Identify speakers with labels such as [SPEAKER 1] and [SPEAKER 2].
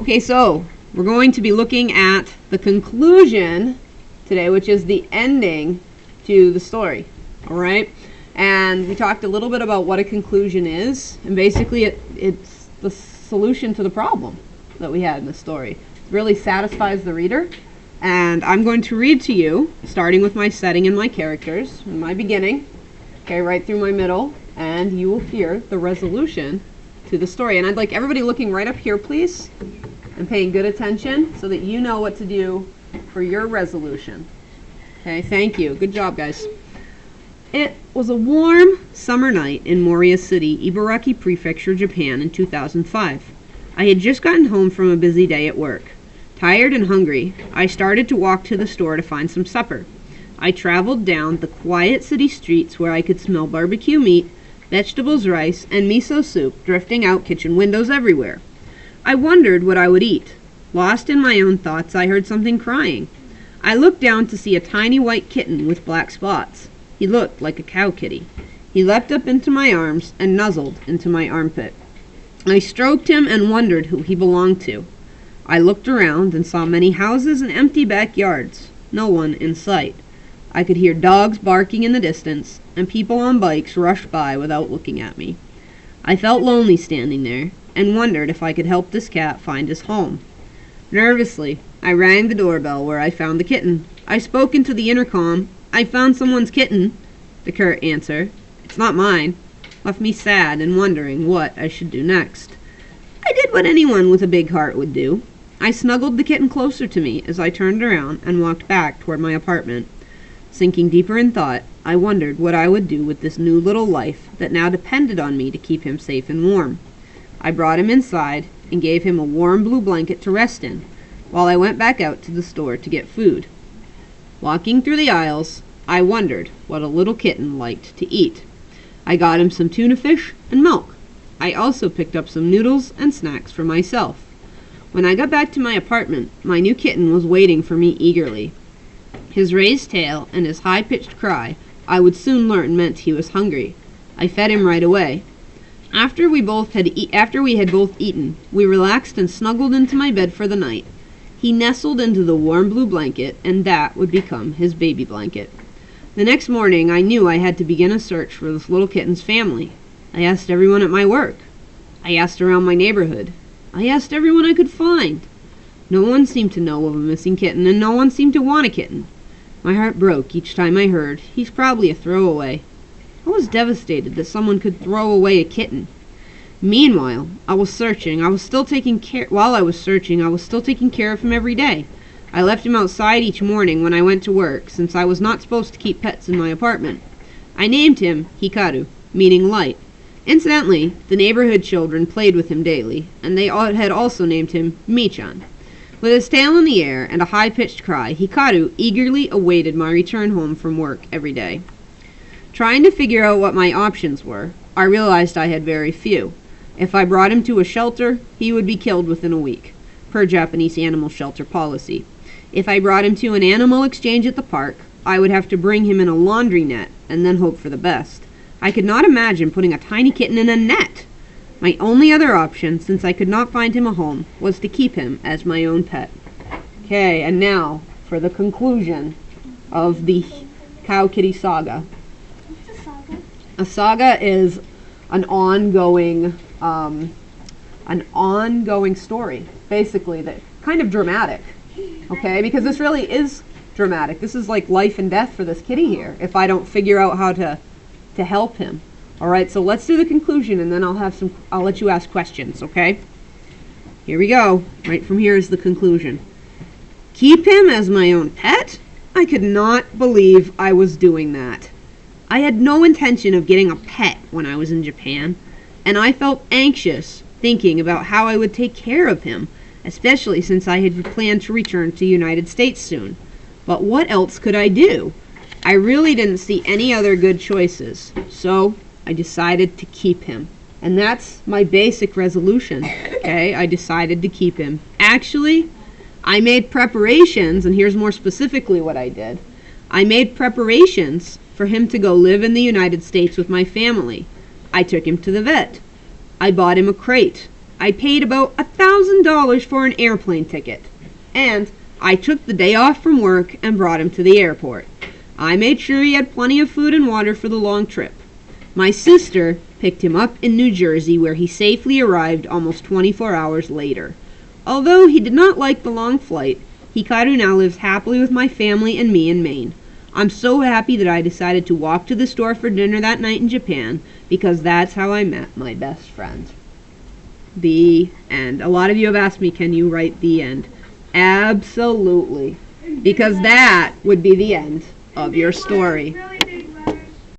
[SPEAKER 1] Okay, so we're going to be looking at the conclusion today, which is the ending to the story. All right? And we talked a little bit about what a conclusion is, and basically it's the solution to the problem that we had in the story. It really satisfies the reader. And I'm going to read to you, starting with my setting and my characters, in my beginning, okay, right through my middle, and you will hear the resolution to the story. And I'd like everybody looking right up here, please, and paying good attention so that you know what to do for your resolution. Okay, thank you. Good job, guys. It was a warm summer night in Moriya City, Ibaraki Prefecture, Japan in 2005. I had just gotten home from a busy day at work. Tired and hungry, I started to walk to the store to find some supper. I traveled down the quiet city streets where I could smell barbecue meat, vegetables, rice, and miso soup drifting out kitchen windows everywhere. I wondered what I would eat. Lost in my own thoughts, I heard something crying. I looked down to see a tiny white kitten with black spots. He looked like a cow kitty. He leapt up into my arms and nuzzled into my armpit. I stroked him and wondered who he belonged to. I looked around and saw many houses and empty backyards. No one in sight. I could hear dogs barking in the distance, and people on bikes rushed by without looking at me. I felt lonely standing there, and wondered if I could help this cat find his home. Nervously, I rang the doorbell where I found the kitten. I spoke into the intercom. "I found someone's kitten," the curt answer. "It's not mine," left me sad and wondering what I should do next. I did what anyone with a big heart would do. I snuggled the kitten closer to me as I turned around and walked back toward my apartment. Sinking deeper in thought, I wondered what I would do with this new little life that now depended on me to keep him safe and warm. I brought him inside and gave him a warm blue blanket to rest in, while I went back out to the store to get food. Walking through the aisles, I wondered what a little kitten liked to eat. I got him some tuna fish and milk. I also picked up some noodles and snacks for myself. When I got back to my apartment, my new kitten was waiting for me eagerly. His raised tail and his high-pitched cry I would soon learn meant he was hungry. I fed him right away. After we had both eaten, we relaxed and snuggled into my bed for the night. He nestled into the warm blue blanket, and that would become his baby blanket. The next morning, I knew I had to begin a search for this little kitten's family. I asked everyone at my work. I asked around my neighborhood. I asked everyone I could find. No one seemed to know of a missing kitten, and no one seemed to want a kitten. My heart broke each time I heard, "He's probably a throwaway." I was devastated that someone could throw away a kitten. Meanwhile, I was still taking care of him every day. I left him outside each morning when I went to work, since I was not supposed to keep pets in my apartment. I named him Hikaru, meaning light. Incidentally, the neighborhood children played with him daily, and they had also named him Michan. With his tail in the air and a high-pitched cry, Hikaru eagerly awaited my return home from work every day. Trying to figure out what my options were, I realized I had very few. If I brought him to a shelter, he would be killed within a week, per Japanese animal shelter policy. If I brought him to an animal exchange at the park, I would have to bring him in a laundry net and then hope for the best. I could not imagine putting a tiny kitten in a net. My only other option, since I could not find him a home, was to keep him as my own pet. Okay, and now for the conclusion of the Cow Kitty saga.
[SPEAKER 2] What's a saga?
[SPEAKER 1] A saga is an ongoing story, basically, that kind of dramatic. Okay, because this really is dramatic. This is like life and death for this kitty here, if I don't figure out how to help him. All right, so let's do the conclusion, and then I'll let you ask questions, okay? Here we go. Right from here is the conclusion. Keep him as my own pet? I could not believe I was doing that. I had no intention of getting a pet when I was in Japan, and I felt anxious thinking about how I would take care of him, especially since I had planned to return to the United States soon. But what else could I do? I really didn't see any other good choices, so I decided to keep him. And that's my basic resolution, okay? I decided to keep him. Actually, I made preparations, and here's more specifically what I did. I made preparations for him to go live in the United States with my family. I took him to the vet. I bought him a crate. I paid about $1,000 for an airplane ticket, and I took the day off from work and brought him to the airport. I made sure he had plenty of food and water for the long trip. My sister picked him up in New Jersey, where he safely arrived almost 24 hours later. Although he did not like the long flight, Hikaru now lives happily with my family and me in Maine. I'm so happy that I decided to walk to the store for dinner that night in Japan, because that's how I met my best friend. The end. A lot of you have asked me, can you write the end? Absolutely. Because that would be the end of your story.